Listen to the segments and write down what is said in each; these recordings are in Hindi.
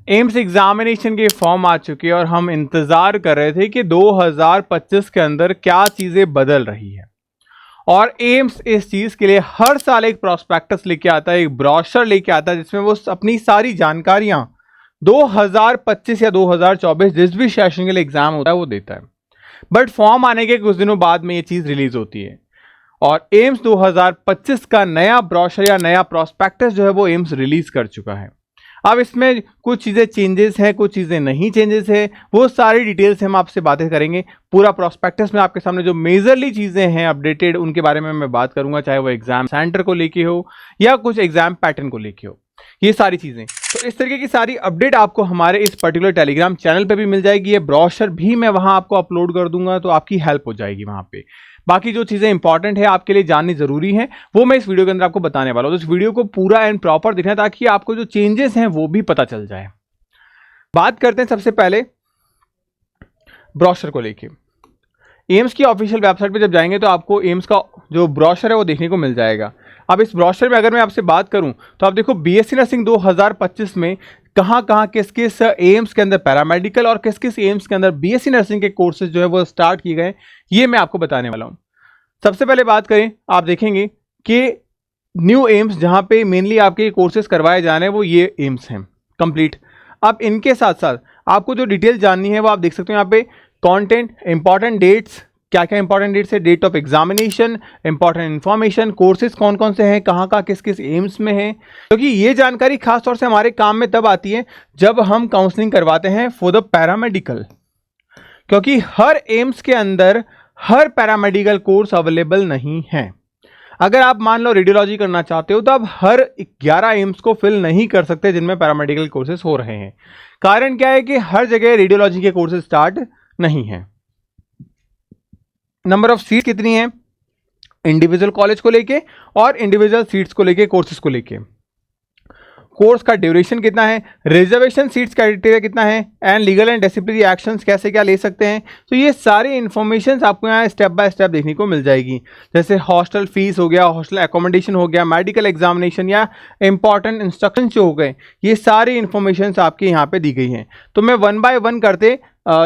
एम्स एग्जामिनेशन के फॉर्म आ चुके हैं और हम इंतजार कर रहे थे कि 2025 के अंदर क्या चीजें बदल रही है। और एम्स इस चीज के लिए हर साल एक प्रोस्पेक्टस लेके आता है, एक ब्रोशर लेके आता है, जिसमें वो अपनी सारी जानकारियां 2025 या 2024 जिस भी सेशन के लिए एग्जाम होता है वो देता है। बट फॉर्म आने के कुछ दिनों बाद में ये चीज रिलीज होती है और एम्स 2025 का नया ब्रोशर या नया प्रोस्पेक्टस जो है वो एम्स रिलीज कर चुका है। अब इसमें कुछ चीज़ें चेंजेस हैं, कुछ चीज़ें नहीं चेंजेस है, वो सारी डिटेल्स हम आपसे बातें करेंगे। पूरा प्रोस्पेक्टस में आपके सामने जो मेजरली चीज़ें हैं अपडेटेड उनके बारे में मैं बात करूंगा, चाहे वो एग्जाम सेंटर को लेके हो या कुछ एग्जाम पैटर्न को लेके हो, ये सारी चीज़ें। तो इस तरीके की सारी अपडेट आपको हमारे इस पर्टिकुलर टेलीग्राम चैनल पे भी मिल जाएगी। ये ब्रोशर भी मैं वहां आपको अपलोड कर दूंगा, तो आपकी हेल्प हो जाएगी वहां पे। बाकी जो चीज़ें इंपॉर्टेंट है आपके लिए जाननी जरूरी है वो मैं इस वीडियो के अंदर आपको बताने वाला हूं। तो इस वीडियो को पूरा एंड प्रॉपर देखना ताकि आपको जो चेंजेस हैं वो भी पता चल जाए। बात करते हैं सबसे पहले ब्रोशर को लेके। एम्स की ऑफिशियल वेबसाइट पे जब जाएंगे तो आपको एम्स का जो ब्रोशर है वो देखने को मिल जाएगा। अब इस ब्रोशर में अगर मैं आपसे बात करूं तो आप देखो बीएससी नर्सिंग 2025 में कहां कहां किस किस एम्स के अंदर पैरामेडिकल और किस किस एम्स के अंदर बीएससी नर्सिंग के कोर्सेज जो है वो स्टार्ट किए गए, ये मैं आपको बताने वाला हूं। सबसे पहले बात करें, आप देखेंगे कि न्यू एम्स जहां पे मेनली आपके कोर्सेज करवाए जा रहे हैं वो ये एम्स हैं कंप्लीट। अब इनके साथ साथ आपको जो डिटेल जाननी है वो आप देख सकते हो यहाँ पे कंटेंट, इंपॉर्टेंट डेट्स, क्या क्या इंपॉर्टेंट डेट्स है, date of examination, important information, courses कौन कौन से हैं, कहाँ कहाँ किस किस एम्स में हैं। क्योंकि ये जानकारी खास तौर से हमारे काम में तब आती है जब हम काउंसलिंग करवाते हैं फॉर द पैरामेडिकल, क्योंकि हर एम्स के अंदर हर पैरामेडिकल कोर्स अवेलेबल नहीं है। अगर आप मान लो रेडियोलॉजी करना चाहते हो तो आप हर 11 एम्स को फिल नहीं कर सकते जिनमें पैरामेडिकल कोर्सेज हो रहे हैं। कारण क्या है कि हर जगह रेडियोलॉजी के कोर्सेज स्टार्ट नहीं है। नंबर ऑफ सीट कितनी है इंडिविजुअल कॉलेज को लेके और इंडिविजुअल सीट्स को लेके, कोर्सेज को लेके, कोर्स का ड्यूरेशन कितना है, रिजर्वेशन सीट्स क्राइटेरिया कितना है, and legal and disciplinary actions कैसे क्या ले सकते हैं। तो ये सारी इंफॉर्मेशन आपको यहाँ स्टेप बाय स्टेप देखने को मिल जाएगी। जैसे हॉस्टल फीस हो गया, हॉस्टल एकोमोडेशन हो गया, मेडिकल एग्जामिनेशन या इंपॉर्टेंट इंस्ट्रक्शन जो हो गए, ये सारी इंफॉर्मेशन आपके यहाँ पे दी गई हैं। तो मैं वन बाय वन करते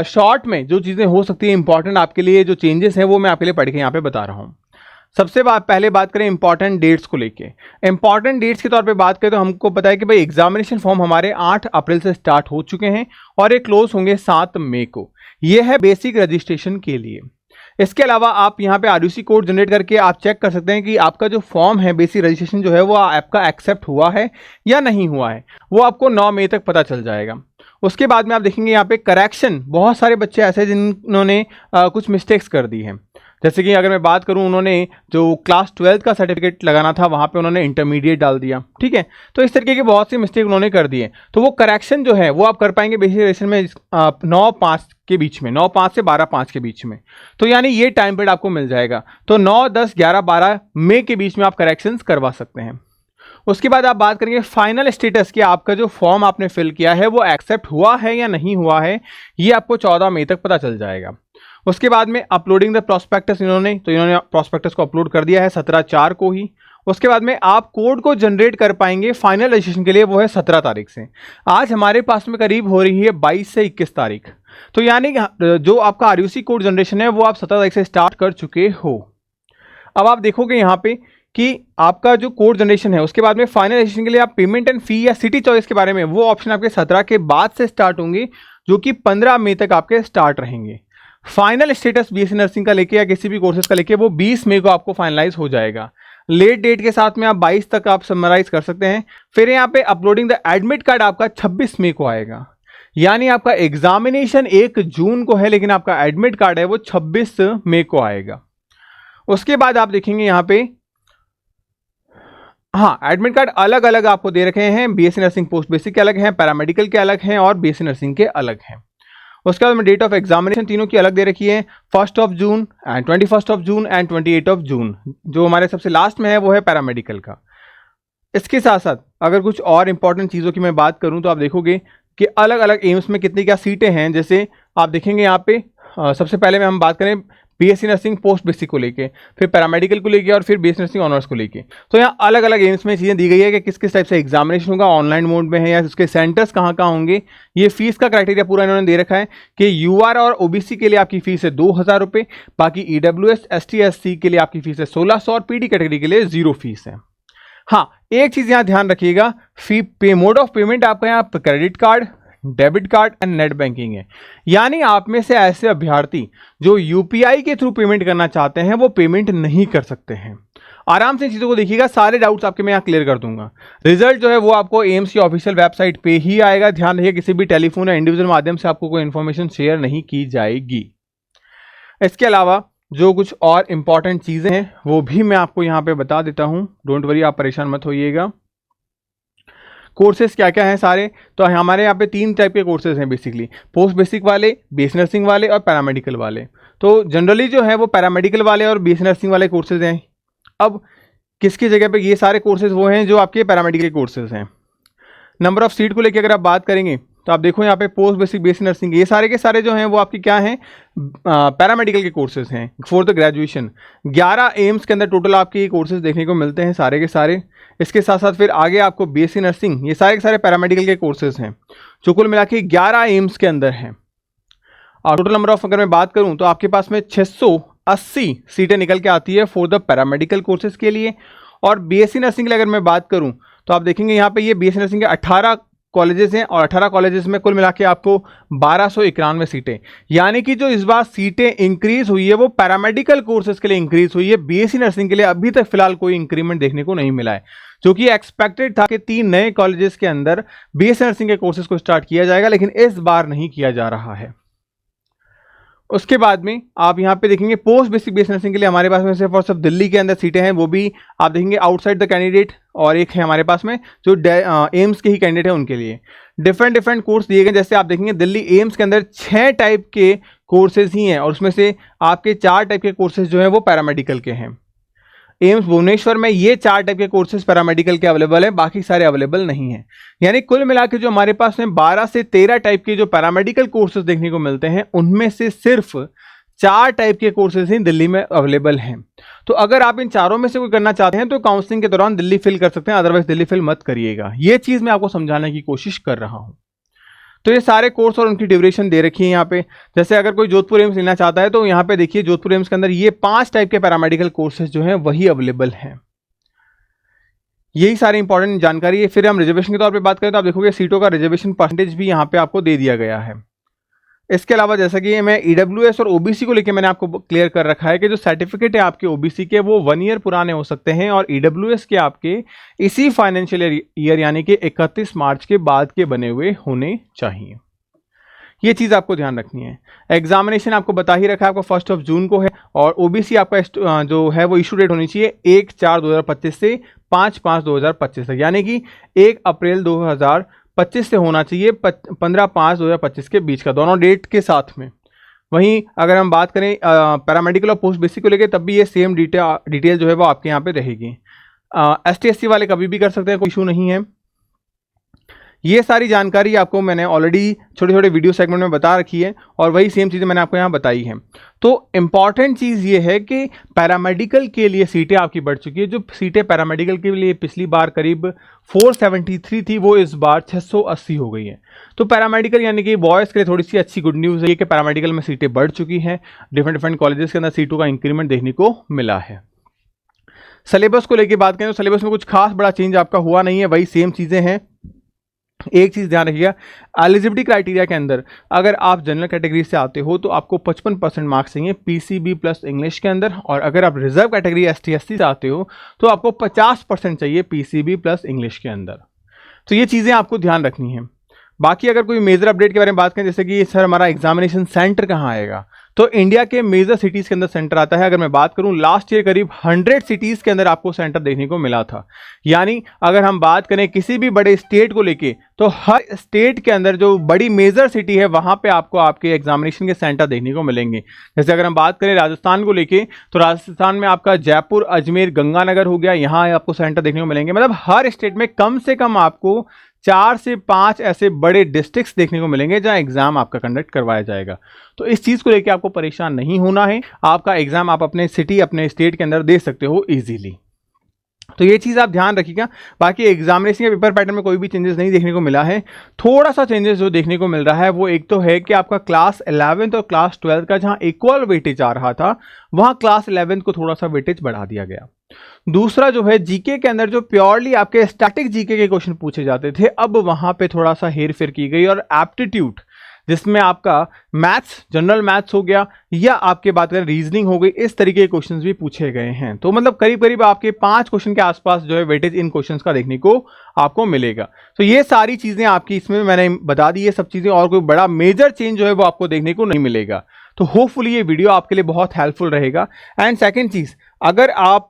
शॉर्ट में जो चीज़ें हो सकती है इंपॉर्टेंट आपके लिए, जो चेंजेस हैं वो मैं आपके लिए पढ़ के यहाँ पे बता रहा हूँ। सबसे पहले बात करें इंपॉर्टेंट डेट्स को लेके। इंपॉर्टेंट डेट्स के तौर पे बात करें तो हमको पता है कि भाई एग्जामिनेशन फॉर्म हमारे 8 अप्रैल से स्टार्ट हो चुके हैं और ये क्लोज होंगे 7 मई को। ये है बेसिक रजिस्ट्रेशन के लिए। इसके अलावा आप यहाँ पे आरयूसी कोड जनरेट करके आप चेक कर सकते हैं कि आपका जो फॉर्म है बेसिक रजिस्ट्रेशन जो है वो आपका एक्सेप्ट हुआ है या नहीं हुआ है, वो आपको 9 मई तक पता चल जाएगा। उसके बाद में आप देखेंगे यहाँ पे करेक्शन, बहुत सारे बच्चे ऐसे जिन्होंने कुछ मिस्टेक्स कर दी हैं। जैसे कि अगर मैं बात करूं, उन्होंने जो क्लास 12 का सर्टिफिकेट लगाना था वहां पे उन्होंने इंटरमीडिएट डाल दिया, ठीक है। तो इस तरीके के बहुत सी मिस्टेक उन्होंने कर दिए, तो वो करेक्शन जो है वो आप कर पाएंगे बेसिक रजिस्ट्रेशन में 9-5 के बीच में, 9-5 से 12-5 के बीच में। तो यानी ये टाइम पीरियड आपको मिल जाएगा। तो 9, 10, 11, 12 मई के बीच में आप करेक्शंस करवा सकते हैं। उसके बाद आप बात करेंगे फाइनल स्टेटस की, आपका जो फॉर्म आपने फिल किया है वो एक्सेप्ट हुआ है या नहीं हुआ है, ये आपको 14 मई तक पता चल जाएगा। उसके बाद में अपलोडिंग द प्रोस्पेक्टस, इन्होंने प्रोस्पेक्टस को अपलोड कर दिया है 17/4 को ही। उसके बाद में आप कोड को जनरेट कर पाएंगे फाइनल रजिस्ट्रेशन के लिए, वो है 17 तारीख से। आज हमारे पास में करीब हो रही है 22 से 21 तारीख। तो यानी जो आपका आरयूसी कोड जनरेशन है वो आप 17 तारीख से स्टार्ट कर चुके हो। अब आप देखोगे यहाँ पे कि आपका जो कोड जनरेशन है उसके बाद में फाइनल रजिस्ट्रेशन के लिए आप पेमेंट एंड फी या सिटी चॉइस के बारे में, वो ऑप्शन आपके 17 के बाद से स्टार्ट होंगे, जो कि 15 मई तक आपके स्टार्ट रहेंगे। फाइनल स्टेटस बीएससी नर्सिंग का लेके या किसी भी कोर्सेज का लेके वो 20 मई को आपको फाइनलाइज हो जाएगा। लेट डेट के साथ में आप 22 तक आप समराइज कर सकते हैं। फिर यहाँ पे अपलोडिंग द एडमिट कार्ड आपका 26 मई को आएगा। यानी आपका एग्जामिनेशन 1 जून को है लेकिन आपका एडमिट कार्ड है वो 26 मई को आएगा। उसके बाद आप देखेंगे यहाँ पे, हाँ, एडमिट कार्ड अलग अलग आपको दे रखे हैं। बीएससी नर्सिंग पोस्ट बेसिक के अलग हैं, पैरामेडिकल के अलग हैं और बीएससी नर्सिंग के अलग हैं। उसके बाद में डेट ऑफ एग्जामिनेशन तीनों की अलग दे रखी है, 1 जून एंड 21 जून एंड 28 जून। जो हमारे सबसे लास्ट में है वो है पैरामेडिकल का। इसके साथ साथ अगर कुछ और इंपॉर्टेंट चीज़ों की मैं बात करूं तो आप देखोगे कि अलग अलग एम्स में कितनी क्या सीटें हैं। जैसे आप देखेंगे यहाँ पे सबसे पहले में हम बात करें बीएससी नर्सिंग पोस्ट बेसिक को लेके, फिर पैरामेडिकल को लेके और फिर बीएससी नर्सिंग ऑनर्स को लेके। तो यहाँ अलग अलग एम्स में चीज़ें दी गई है कि किस किस टाइप से एग्जामिनेशन होगा, ऑनलाइन मोड में है या उसके सेंटर्स कहाँ कहाँ होंगे। ये फीस का क्राइटेरिया पूरा इन्होंने दे रखा है कि यूआर और ओबीसी के लिए आपकी फीस है 2000 रुपये, बाकी ईडब्ल्यूएस एसटी एससी के लिए आपकी फीस है 1600 और पीडी कैटेगरी के लिए 0 फीस है। हाँ, एक चीज़ यहाँ ध्यान रखिएगा, मोड ऑफ पेमेंट आपका यहाँ credit card, debit card and net banking है। यानी आप में से ऐसे अभ्यर्थी जो यूपीआई के थ्रू पेमेंट करना चाहते हैं वो पेमेंट नहीं कर सकते हैं। आराम से चीज़ों को देखिएगा, सारे डाउट्स आपके मैं यहाँ क्लियर कर दूंगा। रिजल्ट जो है वो आपको एम्स की ऑफिशियल वेबसाइट पे ही आएगा। ध्यान रखिए किसी भी टेलीफोन या इंडिविजुअल माध्यम से आपको कोई इन्फॉर्मेशन शेयर नहीं की जाएगी। इसके अलावा जो कुछ और इंपॉर्टेंट चीज़ें हैं वो भी मैं आपको यहाँ पे बता देता हूँ, डोंट वरी, आप परेशान मत होइएगा। कोर्सेज क्या क्या हैं सारे, तो हमारे यहाँ पे 3 टाइप के कोर्सेज हैं बेसिकली, पोस्ट बेसिक वाले, बीएससी नर्सिंग वाले और पैरामेडिकल वाले। तो जनरली जो है वो पैरामेडिकल वाले और बीएससी नर्सिंग वाले कोर्सेज हैं। अब किसकी जगह पे ये सारे कोर्सेज वो हैं जो आपके पैरामेडिकल कोर्सेज हैं। नंबर ऑफ सीट को लेकर अगर आप बात करेंगे तो आप देखो यहाँ पे पोस्ट बेसिक, बीएससी नर्सिंग, ये सारे के सारे जो हैं वो आपके क्या हैं, पैरामेडिकल के कोर्सेज हैं फॉर द ग्रेजुएशन। 11 एम्स के अंदर टोटल आपके ये कोर्सेज देखने को मिलते हैं सारे के सारे। इसके साथ साथ फिर आगे आपको बीएससी नर्सिंग, ये सारे के सारे पैरामेडिकल के कोर्सेज हैं जो कुल मिला के 11 एम्स के अंदर हैं। और टोटल नंबर ऑफ अगर मैं बात करूँ तो आपके पास में 680 सीटें निकल के आती है फॉर द पैरामेडिकल कोर्सेज के लिए। और बीएससी नर्सिंग के लिए अगर मैं बात करूँ तो आप देखेंगे यहाँ पे ये बीएससी नर्सिंग के 18 कॉलेजेस हैं और 18 कॉलेजेस में कुल मिला के आपको 1291 सीटें, यानी कि जो इस बार सीटें इंक्रीज हुई है वो पैरामेडिकल कोर्सेज के लिए इंक्रीज हुई है। बीएससी नर्सिंग के लिए अभी तक फिलहाल कोई इंक्रीमेंट देखने को नहीं मिला है, जो कि एक्सपेक्टेड था कि 3 नए कॉलेजेस के अंदर बीएससी नर्सिंग के कोर्सेज को स्टार्ट किया जाएगा, लेकिन इस बार नहीं किया जा रहा है। उसके बाद में आप यहाँ पे देखेंगे पोस्ट बेसिक बीएससी नर्सिंग के लिए हमारे पास में सिर्फ और सिर्फ दिल्ली के अंदर सीटें हैं, वो भी आप देखेंगे आउटसाइड द कैंडिडेट, और एक है हमारे पास में जो एम्स के ही कैंडिडेट है उनके लिए। डिफरेंट कोर्स दिए गए, जैसे आप देखेंगे दिल्ली एम्स के अंदर 6 टाइप के कोर्सेज ही हैं और उसमें से आपके 4 टाइप के कोर्सेज जो हैं वो पैरामेडिकल के हैं। एम्स भुवनेश्वर में ये 4 टाइप के कोर्सेज पैरामेडिकल के अवेलेबल हैं, बाकी सारे अवेलेबल नहीं हैं। यानी कुल मिला के जो हमारे पास में 12 से 13 टाइप के जो पैरामेडिकल कोर्सेज देखने को मिलते हैं उनमें से सिर्फ 4 टाइप के कोर्सेज ही दिल्ली में अवेलेबल हैं। तो अगर आप इन चारों में से कोई करना चाहते हैं तो काउंसलिंग के दौरान दिल्ली फिल कर सकते हैं, अदरवाइज दिल्ली फिल मत करिएगा। ये चीज़ मैं आपको समझाने की कोशिश कर रहा हूँ। तो ये सारे कोर्स और उनकी ड्यूरेशन दे रखी है यहाँ पे। जैसे अगर कोई जोधपुर एम्स लेना चाहता है तो यहाँ पे देखिए जोधपुर एम्स के अंदर ये 5 टाइप के पैरामेडिकल कोर्सेज जो हैं वही अवेलेबल हैं। यही सारी इंपॉर्टेंट जानकारी है। फिर हम रिजर्वेशन के तौर पे बात करें तो आप देखोगे सीटों का रिजर्वेशन परसेंटेज भी यहाँ पे आपको दे दिया गया है। इसके अलावा जैसा कि मैं ईडब्ल्यूएस और ओबीसी को लेकर मैंने आपको क्लियर कर रखा है कि जो सर्टिफिकेट है आपके ओबीसी के वो 1 ईयर पुराने हो सकते हैं और ईडब्ल्यूएस के आपके इसी फाइनेंशियल ईयर यानी कि 31 मार्च के बाद के बने हुए होने चाहिए। ये चीज़ आपको ध्यान रखनी है। एग्जामिनेशन आपको बता ही रखा है, आपको 1 जून को है और ओबीसी आपका जो है वो इशू डेट होनी चाहिए 1/4/2025 से 5/5/2025 तक, यानी कि 1 अप्रैल 2025 से होना चाहिए 15/5/2025 के बीच का, दोनों डेट के साथ में। वहीं अगर हम बात करें पैरामेडिकल और पोस्ट बेसिक को लेकर तब भी ये सेम डिटेल जो है वो आपके यहाँ पे रहेगी। ST SC वाले कभी भी कर सकते हैं, कोई इशू नहीं है। ये सारी जानकारी आपको मैंने ऑलरेडी छोटे छोटे वीडियो सेगमेंट में बता रखी है और वही सेम चीज़ें मैंने आपको यहाँ बताई हैं। तो इम्पॉर्टेंट चीज़ ये है कि पैरामेडिकल के लिए सीटें आपकी बढ़ चुकी है। जो सीटें पैरामेडिकल के लिए पिछली बार करीब 473 थी वो इस बार 680 हो गई है। तो पैरामेडिकल यानी कि बॉयज़ के लिए थोड़ी सी अच्छी गुड न्यूज़ है कि पैरामेडिकल में सीटें बढ़ चुकी हैं। डिफरेंट कॉलेजेस के अंदर सीटों का इंक्रीमेंट देखने को मिला है। सिलेबस को लेकर बात करें तो सिलेबस में कुछ खास बड़ा चेंज आपका हुआ नहीं है, वही सेम चीज़ें हैं। एक चीज़ ध्यान रखिएगा, एलिजिबिलिटी क्राइटेरिया के अंदर अगर आप जनरल कैटेगरी से आते हो तो आपको 55% मार्क्स चाहिए PCB प्लस इंग्लिश के अंदर, और अगर आप रिजर्व कैटेगरी ST SC से आते हो तो आपको 50% चाहिए PCB प्लस इंग्लिश के अंदर। तो ये चीज़ें आपको ध्यान रखनी है। बाकी अगर कोई मेजर अपडेट के बारे में बात करें, जैसे कि सर हमारा एग्जामिनेशन सेंटर कहाँ आएगा, तो इंडिया के मेजर सिटीज़ के अंदर सेंटर आता है। अगर मैं बात करूं लास्ट ईयर करीब 100 सिटीज़ के अंदर आपको सेंटर देखने को मिला था। यानी अगर हम बात करें किसी भी बड़े स्टेट को लेके तो हर स्टेट के अंदर जो बड़ी मेजर सिटी है वहां पे आपको आपके एग्जामिनेशन के सेंटर देखने को मिलेंगे। जैसे अगर हम बात करें राजस्थान को लेके तो राजस्थान में आपका जयपुर, अजमेर, गंगानगर हो गया, यहाँ आपको सेंटर देखने को मिलेंगे। मतलब हर स्टेट में कम से कम आपको 4 से 5 ऐसे बड़े डिस्ट्रिक्ट्स देखने को मिलेंगे जहां एग्जाम आपका कंडक्ट करवाया जाएगा। तो इस चीज को लेकर आपको परेशान नहीं होना है, आपका एग्जाम आप अपने सिटी अपने स्टेट के अंदर दे सकते हो इजीली। तो ये चीज़ आप ध्यान रखिएगा। बाकी एग्जामिनेशन के पेपर पैटर्न में कोई भी चेंजेस नहीं देखने को मिला है। थोड़ा सा चेंजेस जो देखने को मिल रहा है वो एक तो है कि आपका क्लास 11th और क्लास 12th का जहां इक्वल वेटेज आ रहा था वहां क्लास 11th को थोड़ा सा वेटेज बढ़ा दिया गया। दूसरा जो है जीके के अंदर जो प्योरली आपके स्टैटिक जीके के क्वेश्चन पूछे जाते थे अब वहां पे थोड़ा सा हेर फेर की गई और एप्टीट्यूड जिसमें आपका मैथ्स जनरल मैथ्स हो गया या आपके बात करें रीजनिंग हो गई, इस तरीके के क्वेश्चंस भी पूछे गए हैं। तो मतलब करीब करीब आपके 5 क्वेश्चन के आसपास जो है वेटेज इन क्वेश्चंस का देखने को आपको मिलेगा। तो ये सारी चीजें आपकी इसमें मैंने बता दी, ये सब चीजें, और कोई बड़ा मेजर चेंज जो है वो आपको देखने को नहीं मिलेगा। तो होपफुली ये वीडियो आपके लिए बहुत हेल्पफुल रहेगा। एंड सेकेंड चीज, अगर आप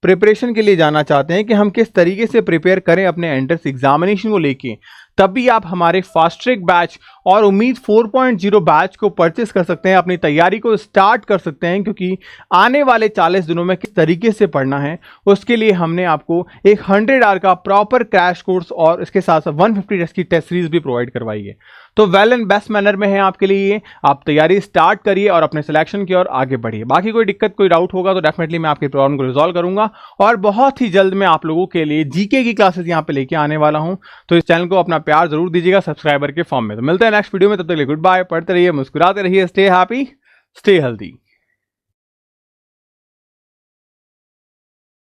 प्रिपरेशन के लिए जाना चाहते हैं कि हम किस तरीके से प्रिपेयर करें अपने एंट्रेंस एग्जामिनेशन को लेके, तभी आप हमारे फास्ट ट्रैक बैच और उम्मीद 4.0 बैच को परचेस कर सकते हैं, अपनी तैयारी को स्टार्ट कर सकते हैं। क्योंकि आने वाले 40 दिनों में किस तरीके से पढ़ना है उसके लिए हमने आपको एक 100 आवर का प्रॉपर क्रैश कोर्स और इसके साथ साथ 150 डेज की टेस्ट सीरीज भी प्रोवाइड करवाई है। तो वेल एंड बेस्ट मैनर में है आपके लिए, आप तैयारी स्टार्ट करिए और अपने सिलेक्शन की ओर आगे बढ़िए। बाकी कोई दिक्कत कोई डाउट होगा तो डेफिनेटली मैं आपकी प्रॉब्लम को रिजॉल्व करूंगा और बहुत ही जल्द मैं आप लोगों के लिए जीके की क्लासेस यहाँ पे लेके आने वाला हूं। तो इस चैनल को अपना प्यार जरूर दीजिएगा सब्सक्राइबर के फॉर्म में। तो मिलते हैं नेक्स्ट वीडियो में, तब तक के लिए गुड बाय। पढ़ते रहिए, मुस्कुराते रहिए, स्टे हैप्पी, स्टे हेल्दी।